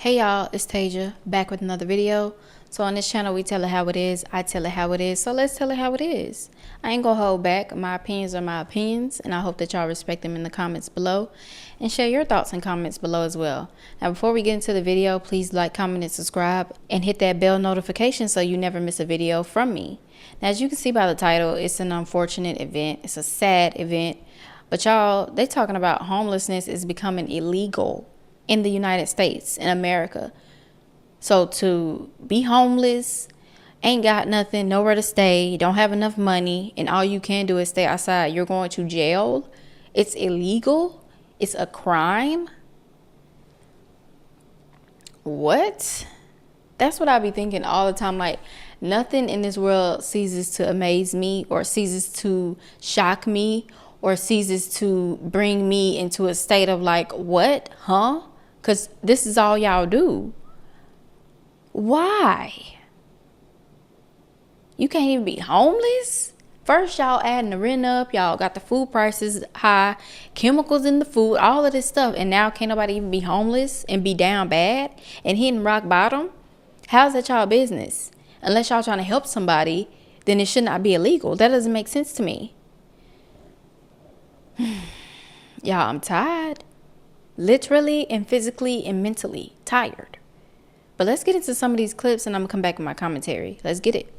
Hey y'all, it's Tasia back with another video. So on this channel we tell it how it is, I tell it how it is, so let's tell it how it is. I ain't gonna hold back. My opinions are my opinions, and I hope that y'all respect them in the comments below and share your thoughts and comments below as well. Now before we get into the video, please like, comment, and subscribe and hit that bell notification so you never miss a video from me. Now as you can see by the title, it's an unfortunate event, it's a sad event, but y'all, they talking about homelessness is becoming illegal in the United States, in America. So to be homeless, ain't got nothing, nowhere to stay, don't have enough money, and all you can do is stay outside, you're going to jail. It's illegal. It's a crime. What? That's what I be thinking all the time. Like, nothing in this world ceases to amaze me or ceases to shock me or ceases to bring me into a state of like, what? Huh? Because this is all y'all do. Why? You can't even be homeless? First, y'all adding the rent up. Y'all got the food prices high, chemicals in the food, all of this stuff. And now can't nobody even be homeless and be down bad and hitting rock bottom? How's that y'all business? Unless y'all trying to help somebody, then it should not be illegal. That doesn't make sense to me. Y'all, I'm tired. Literally and physically and mentally tired. But let's get into some of these clips and I'm gonna come back with my commentary. Let's get it.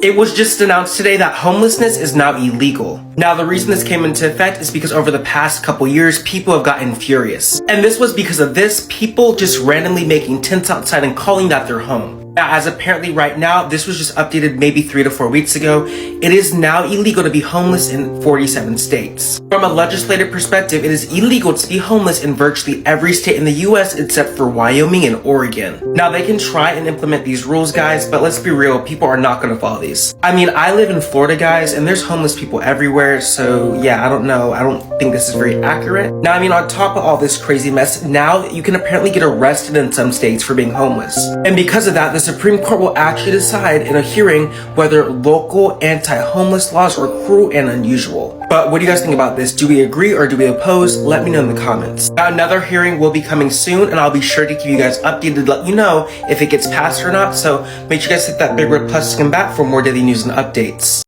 It was just announced today that homelessness is now illegal. Now, the reason this came into effect is because over the past couple years, people have gotten furious. And this was because of this, people just randomly making tents outside and calling that their home. Now, as apparently right now, this was just updated maybe 3 to 4 weeks ago, it is now illegal to be homeless in 47 states. From a legislative perspective, it is illegal to be homeless in virtually every state in the US except for Wyoming and Oregon. Now, they can try and implement these rules, guys, but let's be real, people are not going to follow these. I mean, I live in Florida, guys, and there's homeless people everywhere, so yeah, I don't know. I don't think this is very accurate. Now, I mean, on top of all this crazy mess, now you can apparently get arrested in some states for being homeless. And because of that, the Supreme Court will actually decide in a hearing whether local anti-homeless laws are cruel and unusual. But what do you guys think about this? Do we agree or do we oppose? Let me know in the comments. Now, another hearing will be coming soon, and I'll be sure to keep you guys updated to let you know if it gets passed or not. So make sure you guys hit that big red plus to come back for more daily news and updates.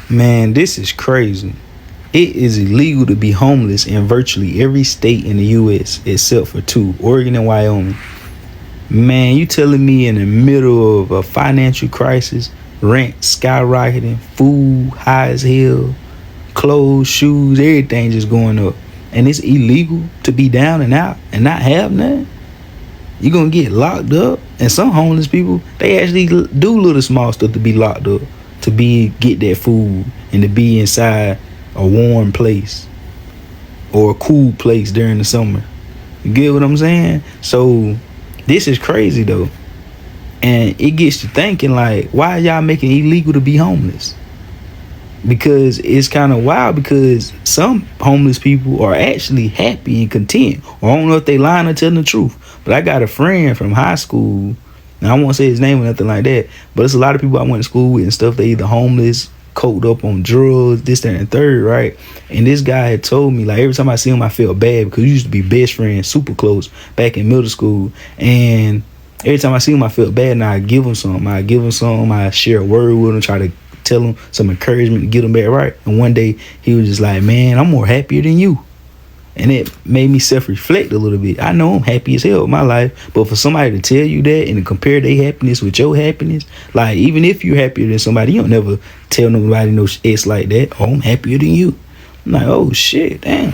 Man, this is crazy. It is illegal to be homeless in virtually every state in the U.S. except for 2, Oregon and Wyoming. Man, you telling me in the middle of a financial crisis, rent skyrocketing, food high as hell, clothes, shoes, everything just going up, and it's illegal to be down and out and not have nothing? You're gonna get locked up. And some homeless people, they actually do little small stuff to be locked up, to get that food and to be inside a warm place or a cool place during the summer. You get what I'm saying? So this is crazy though, and it gets you thinking, like, why y'all making it illegal to be homeless? Because it's kind of wild, because some homeless people are actually happy and content, or I don't know if they lying or telling the truth. But I got a friend from high school, and I won't say his name or nothing like that, but it's a lot of people I went to school with and stuff. They either homeless, coked up on drugs, this, that, and the third, right? And this guy had told me, like, every time I see him, I felt bad, because we used to be best friends, super close, back in middle school. And every time I see him, I felt bad, and I give him something. I share a word with him, try to tell him some encouragement to get him back right. And one day, he was just like, man, I'm more happier than you. And it made me self-reflect a little bit. I know I'm happy as hell with my life, but for somebody to tell you that and to compare their happiness with your happiness, like, even if you're happier than somebody, you don't never tell nobody no it's like that. Oh, I'm happier than you. I'm like, oh shit, damn.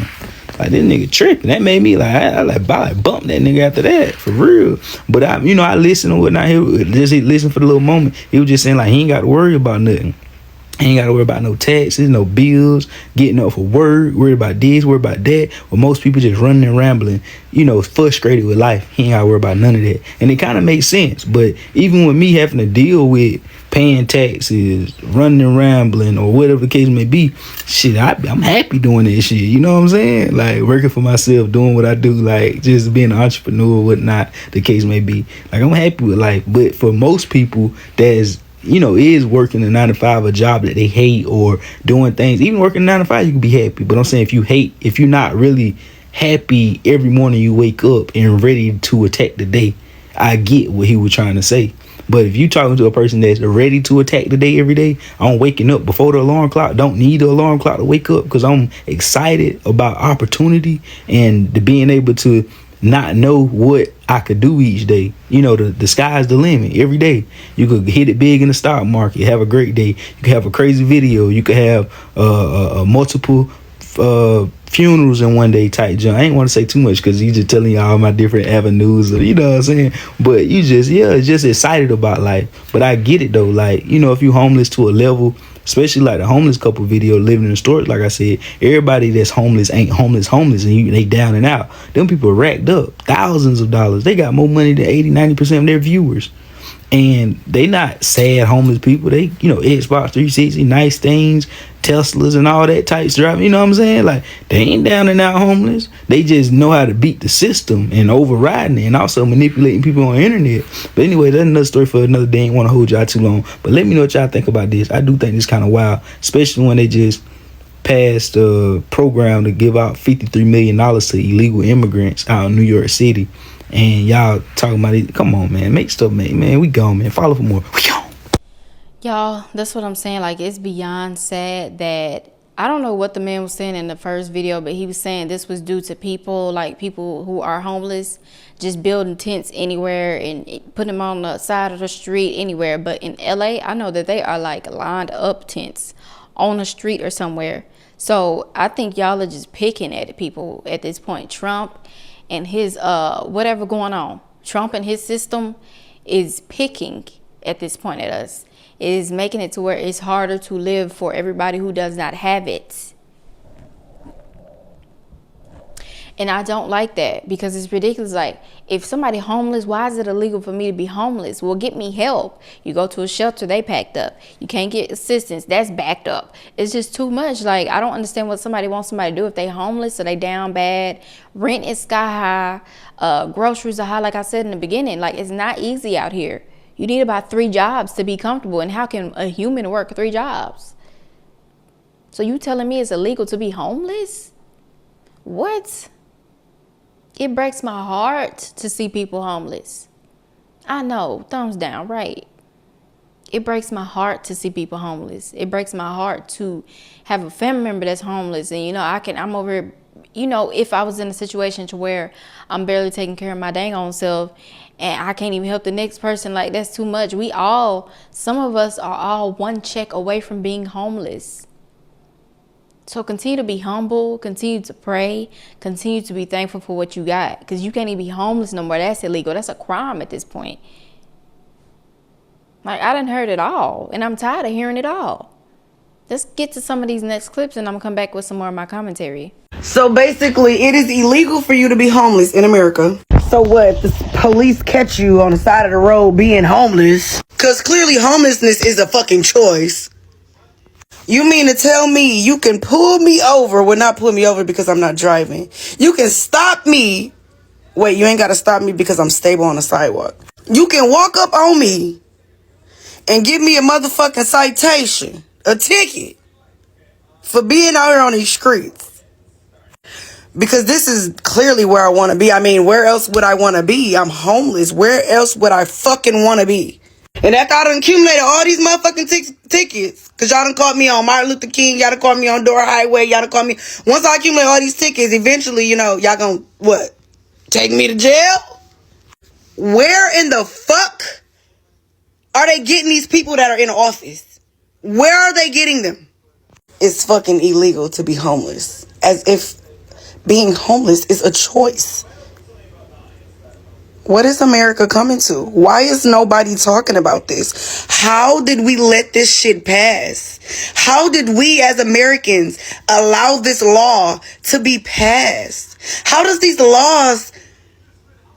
Like, this nigga tripping. That made me like, I bumped that nigga after that, for real. But I listened and whatnot. He just listen for the little moment. He was just saying, like, he ain't got to worry about nothing. He ain't got to worry about no taxes, no bills, getting up for work, worried about this, worried about that. Well, most people just running and rambling, frustrated with life. He ain't got to worry about none of that. And it kind of makes sense. But even with me having to deal with paying taxes, running and rambling, or whatever the case may be, shit, I'm happy doing that shit. You know what I'm saying? Like, working for myself, doing what I do, like, just being an entrepreneur, whatnot, the case may be. Like, I'm happy with life. But for most people, is working a 9-to-5, a job that they hate, or doing things. Even working 9-to-5, you can be happy. But I'm saying, if you're not really happy every morning you wake up and ready to attack the day. I get what he was trying to say. But if you talking to a person that's ready to attack the day every day, I'm waking up before the alarm clock, don't need the alarm clock to wake up because I'm excited about opportunity and the being able to not know what I could do each day. You know, the sky's the limit. Every day you could hit it big in the stock market, have a great day. You could have a crazy video. You could have multiple funerals in one day type jump. I ain't want to say too much because he's just telling y'all my different avenues of, you know what I'm saying, but you just excited about life. But I get it though, like, you know, if you homeless to a level, especially like the homeless couple video living in the storage, like I said, everybody that's homeless ain't homeless and they down and out. Them people racked up thousands of dollars. They got more money than 80-90% of their viewers. And they not sad homeless people. They, you know, Xbox 360, nice things, Teslas and all that types driving. You know what I'm saying? Like, they ain't down and out homeless. They just know how to beat the system and overriding it and also manipulating people on the internet. But anyway, that's another story for another day. Ain't want to hold y'all too long. But let me know what y'all think about this. I do think this kind of wild, especially when they just passed a program to give out $53 million to illegal immigrants out in New York City. And y'all talking about it. Come on, man. Make stuff, man. We gone, man. Follow for more. We gone. Y'all, that's what I'm saying. Like, it's beyond sad that I don't know what the man was saying in the first video, but he was saying this was due to people, like people who are homeless, just building tents anywhere and putting them on the side of the street anywhere. But in LA, I know that they are like lined up tents on the street or somewhere. So I think y'all are just picking at people at this point. Trump and his whatever going on, Trump and his system is picking at this point at us. It is making it to where it's harder to live for everybody who does not have it. And I don't like that because it's ridiculous. Like, if somebody homeless, why is it illegal for me to be homeless? Well, get me help. You go to a shelter, they packed up. You can't get assistance, that's backed up. It's just too much. Like, I don't understand what somebody wants somebody to do if they homeless or they down bad. Rent is sky high. Groceries are high, like I said in the beginning. Like, it's not easy out here. You need about 3 jobs to be comfortable. And how can a human work 3 jobs? So you telling me it's illegal to be homeless? What? It breaks my heart to see people homeless. I know, thumbs down, right? It breaks my heart to see people homeless. It breaks my heart to have a family member that's homeless. And, you know, I'm over here, you know, if I was in a situation to where I'm barely taking care of my dang own self and I can't even help the next person, like, that's too much. Some of us are all one check away from being homeless. So continue to be humble, continue to pray, continue to be thankful for what you got. Because you can't even be homeless no more. That's illegal. That's a crime at this point. Like, I done heard it all, and I'm tired of hearing it all. Let's get to some of these next clips, and I'm going to come back with some more of my commentary. So basically, it is illegal for you to be homeless in America. So what if the police catch you on the side of the road being homeless? Because clearly homelessness is a fucking choice. You mean to tell me you can pull me over? Well, not pull me over because I'm not driving. You can stop me. Wait, you ain't got to stop me because I'm stable on the sidewalk. You can walk up on me and give me a motherfucking citation, a ticket, for being out here on these streets. Because this is clearly where I want to be. I mean, where else would I want to be? I'm homeless. Where else would I fucking want to be? And after I done accumulated all these motherfucking tickets, because y'all done caught me on Martin Luther King, y'all done caught me on Door Highway, y'all done caught me. Once I accumulate all these tickets, eventually, you know, y'all gonna, what? Take me to jail? Where in the fuck are they getting these people that are in office? Where are they getting them? It's fucking illegal to be homeless. As if being homeless is a choice. What is America coming to? Why is nobody talking about this? How did we let this shit pass? How did we as Americans allow this law to be passed? How does these laws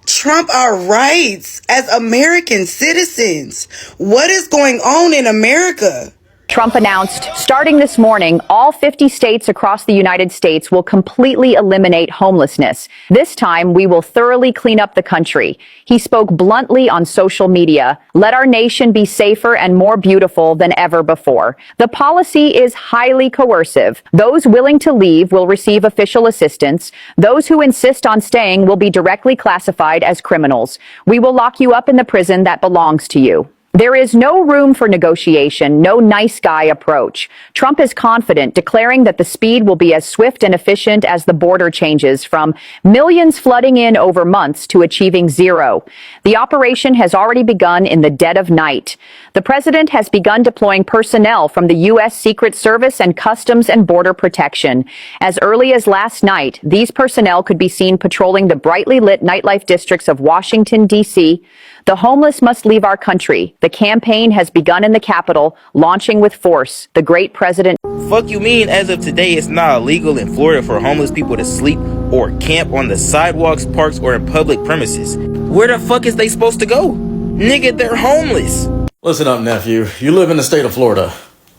trump our rights as American citizens? What is going on in America? Trump announced, starting this morning, all 50 states across the United States will completely eliminate homelessness. This time, we will thoroughly clean up the country. He spoke bluntly on social media. Let our nation be safer and more beautiful than ever before. The policy is highly coercive. Those willing to leave will receive official assistance. Those who insist on staying will be directly classified as criminals. We will lock you up in the prison that belongs to you. There is no room for negotiation, no nice guy approach. Trump is confident, declaring that the speed will be as swift and efficient as the border changes, from millions flooding in over months to achieving zero. The operation has already begun in the dead of night. The president has begun deploying personnel from the U.S. Secret Service and Customs and Border Protection. As early as last night, these personnel could be seen patrolling the brightly lit nightlife districts of Washington, D.C. The homeless must leave our country. The campaign has begun in the Capitol, launching with force. The great president... Fuck you mean as of today it's not illegal in Florida for homeless people to sleep or camp on the sidewalks, parks, or in public premises? Where the fuck is they supposed to go? Nigga, they're homeless. Listen up, nephew. You live in the state of Florida.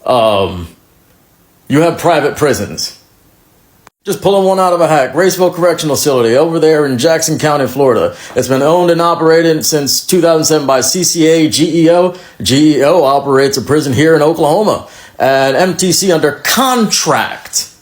You have private prisons. Just pulling one out of a hat. Graceville Correctional Facility over there in Jackson County, Florida. It's been owned and operated since 2007 by CCA GEO. GEO operates a prison here in Oklahoma. And MTC under contract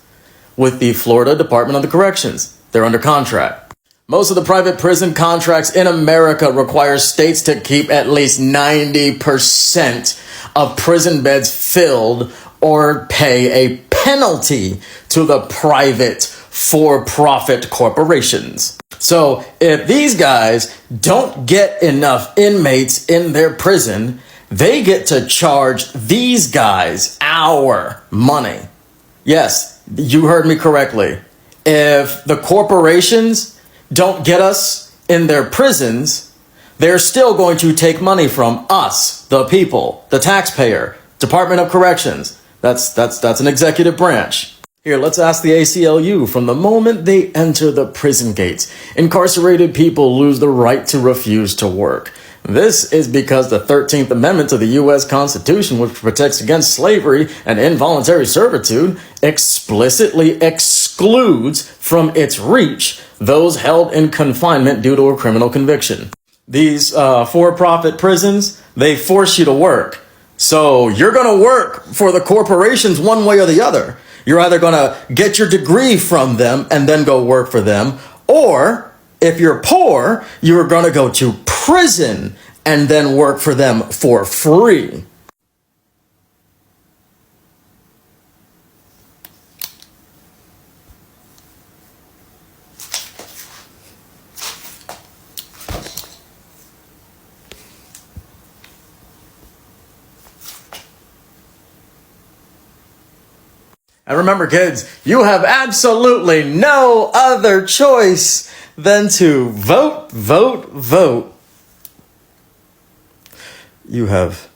with the Florida Department of the Corrections. They're under contract. Most of the private prison contracts in America require states to keep at least 90% of prison beds filled or pay a penalty to the private for-profit corporations. So if these guys don't get enough inmates in their prison, they get to charge these guys our money. Yes, you heard me correctly. If the corporations don't get us in their prisons, they're still going to take money from us, the people, the taxpayer, Department of Corrections. That's an executive branch. Here, let's ask the ACLU. From the moment they enter the prison gates, incarcerated people lose the right to refuse to work. This is because the 13th Amendment to the U.S. Constitution, which protects against slavery and involuntary servitude, explicitly excludes from its reach those held in confinement due to a criminal conviction. These for-profit prisons, they force you to work. So you're going to work for the corporations one way or the other. You're either going to get your degree from them and then go work for them, or if you're poor, you're going to go to prison and then work for them for free. And remember, kids, you have absolutely no other choice than to vote, vote, vote. You have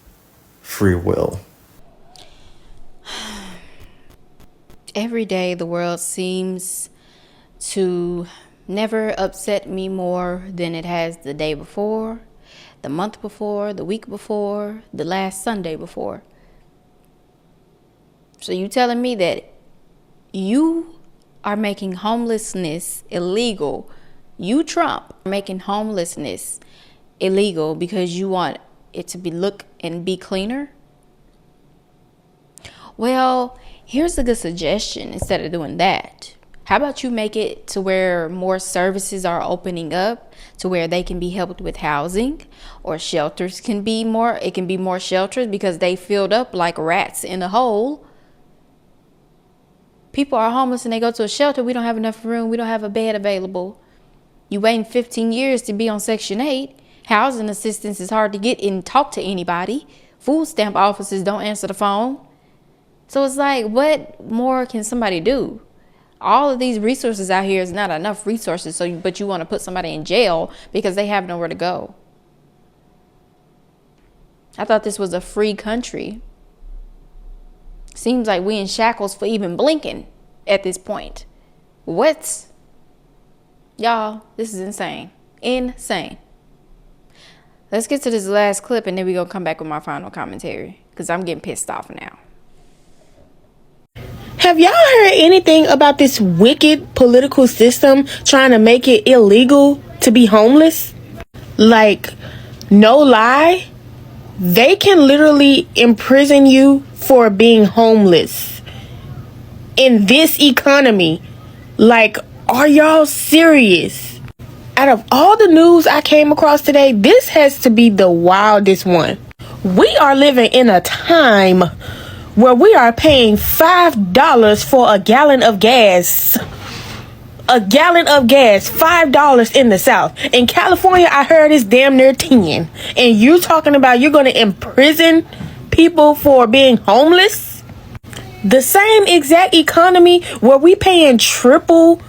free will. Every day the world seems to never upset me more than it has the day before, the month before, the week before, the last Sunday before. So you telling me that you are making homelessness illegal? You, Trump, are making homelessness illegal because you want it to look and be cleaner? Well, here's a good suggestion. Instead of doing that, how about you make it to where more services are opening up, to where they can be helped with housing, or shelters can be more. It can be more shelters because they filled up like rats in a hole. People are homeless and they go to a shelter. We don't have enough room. We don't have a bed available. You waiting 15 years to be on Section 8. Housing assistance is hard to get and talk to anybody. Food stamp offices don't answer the phone. So it's like, what more can somebody do? All of these resources out here is not enough resources. But you want to put somebody in jail because they have nowhere to go. I thought this was a free country. Seems like we in shackles for even blinking at this point. What? Y'all, this is insane. Insane. Let's get to this last clip and then we're going to come back with my final commentary because I'm getting pissed off now. Have y'all heard anything about this wicked political system trying to make it illegal to be homeless? Like, no lie, they can literally imprison you for being homeless in this economy. Like, are y'all serious? Out of all the news I came across today, this has to be the wildest one. We are living in a time where we are paying $5 for a gallon of gas. A gallon of gas, $5 in the South. In California, I heard it's damn near 10. And you're talking about you're going to imprison people for being homeless? The same exact economy where we paying triple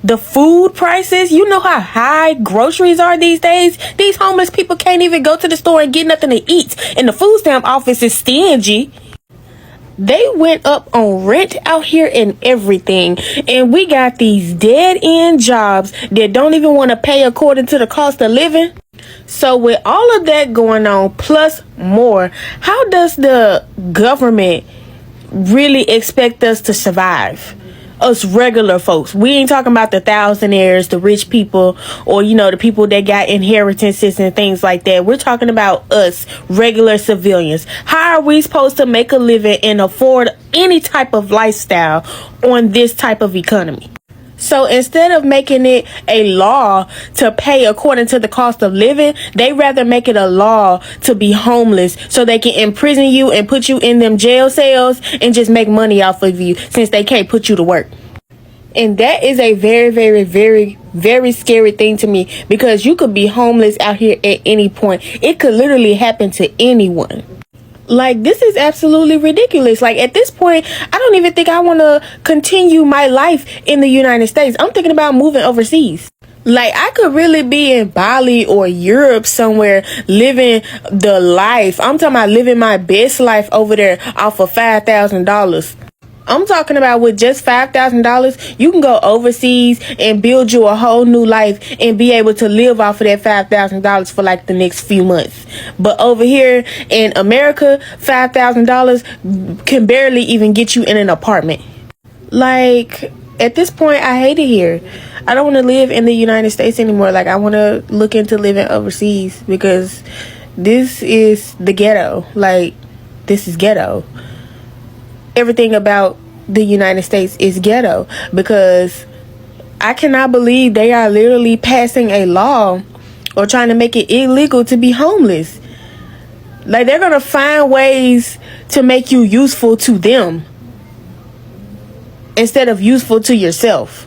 the food prices. You know how high groceries are these days? These homeless people can't even go to the store and get nothing to eat. And the food stamp office is stingy. They went up on rent out here and everything. And we got these dead end jobs that don't even want to pay according to the cost of living. So with all of that going on, plus more, how does the government really expect us to survive? Us regular folks. We ain't talking about the thousandaires, the rich people, or, you know, the people that got inheritances and things like that. We're talking about us, regular civilians. How are we supposed to make a living and afford any type of lifestyle on this type of economy? So instead of making it a law to pay according to the cost of living, they rather make it a law to be homeless so they can imprison you and put you in them jail cells and just make money off of you since they can't put you to work. And that is a very, very, very, very scary thing to me, because you could be homeless out here at any point. It could literally happen to anyone. Like, this is absolutely ridiculous. Like, at this point, I don't even think I want to continue my life in the United States. I'm thinking about moving overseas. Like, I could really be in Bali or Europe somewhere living the life. I'm talking about living my best life over there off of $5,000. I'm talking about with just $5,000, you can go overseas and build you a whole new life and be able to live off of that $5,000 for like the next few months. But over here in America, $5,000 can barely even get you in an apartment. Like, at this point, I hate it here. I don't want to live in the United States anymore. Like, I want to look into living overseas, because this is the ghetto. Like, this is ghetto. Everything about the United States is ghetto, because I cannot believe they are literally passing a law or trying to make it illegal to be homeless. Like, they're going to find ways to make you useful to them instead of useful to yourself.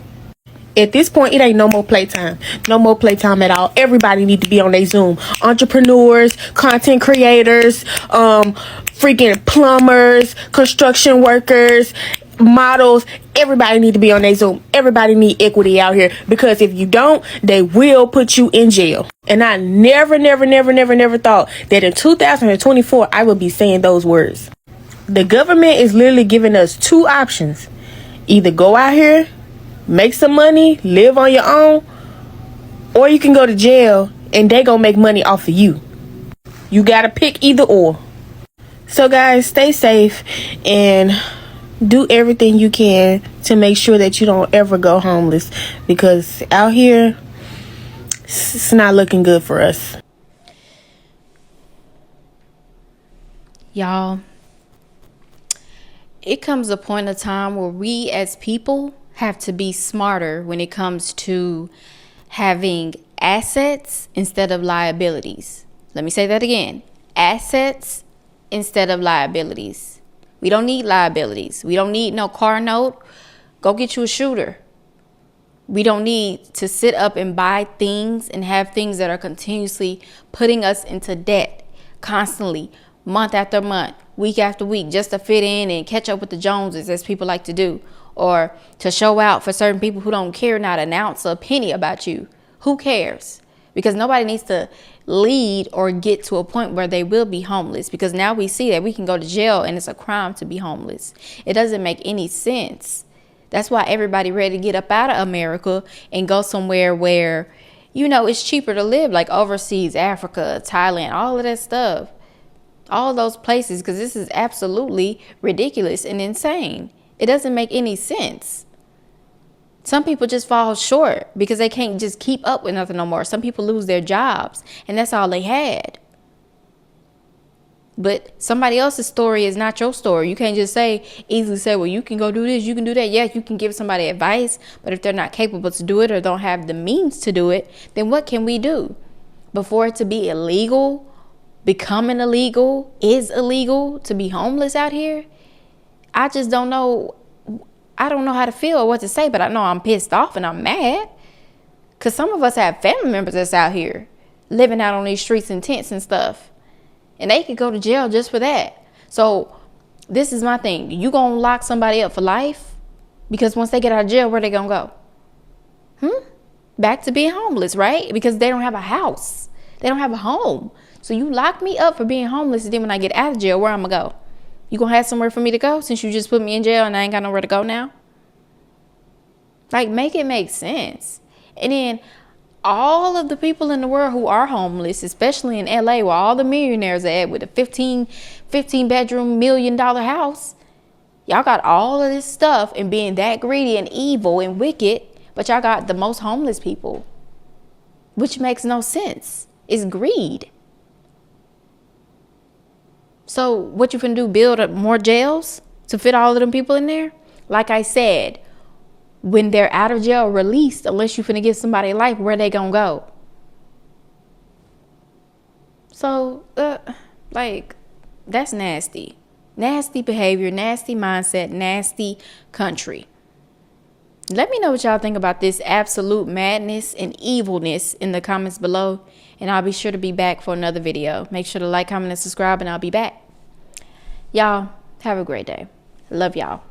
At this point, it ain't no more playtime. No more playtime at all. Everybody need to be on their Zoom. Entrepreneurs, content creators, freaking plumbers, construction workers, models. Everybody need to be on their Zoom. Everybody need equity out here, because if you don't, they will put you in jail. And I never thought that in 2024 I would be saying those words. The government is literally giving us two options. Either go out here, make some money, live on your own, or you can go to jail and they gonna make money off of you. You gotta pick either or. So guys, stay safe and do everything you can to make sure that you don't ever go homeless, because out here it's not looking good for us. Y'all, it comes a point of time where we as people have to be smarter when it comes to having assets instead of liabilities. Let me say that again. Assets instead of liabilities. We don't need liabilities. We don't need no car note. Go get you a shooter. We don't need to sit up and buy things and have things that are continuously putting us into debt constantly, month after month, week after week, just to fit in and catch up with the Joneses, as people like to do, or to show out for certain people who don't care not an ounce or a penny about you. Who cares? Because nobody needs to lead or get to a point where they will be homeless, because now we see that we can go to jail and it's a crime to be homeless. It doesn't make any sense. That's why everybody ready to get up out of America and go somewhere where, you know, it's cheaper to live, like overseas, Africa, Thailand, all of that stuff. All those places, because this is absolutely ridiculous and insane. It doesn't make any sense. Some people just fall short because they can't just keep up with nothing no more. Some people lose their jobs and that's all they had. But somebody else's story is not your story. You can't just easily say, well, you can go do this, you can do that. Yes, you can give somebody advice, but if they're not capable to do it or don't have the means to do it, then what can we do? Before it to be illegal, becoming illegal, is illegal to be homeless out here, I just don't know. I don't know how to feel or what to say, but I know I'm pissed off and I'm mad. Because some of us have family members that's out here living out on these streets in tents and stuff. And they could go to jail just for that. So this is my thing. You gonna lock somebody up for life? Because once they get out of jail, where they gonna go? Back to being homeless, right? Because they don't have a house. They don't have a home. So you lock me up for being homeless, and then when I get out of jail, where I'm gonna go? You gonna have somewhere for me to go since you just put me in jail and I ain't got nowhere to go now? Like, make it make sense. And then all of the people in the world who are homeless, especially in LA where all the millionaires are at with a 15 bedroom $1 million house, y'all got all of this stuff and being that greedy and evil and wicked, but y'all got the most homeless people, which makes no sense. It's greed. So what you finna do, build more jails to fit all of them people in there? Like I said, when they're out of jail, released, unless you finna give somebody life, where they gonna go? So, like, that's nasty. Nasty behavior, nasty mindset, nasty country. Let me know what y'all think about this absolute madness and evilness in the comments below. And I'll be sure to be back for another video. Make sure to like, comment, and subscribe, and I'll be back. Y'all, have a great day. Love y'all.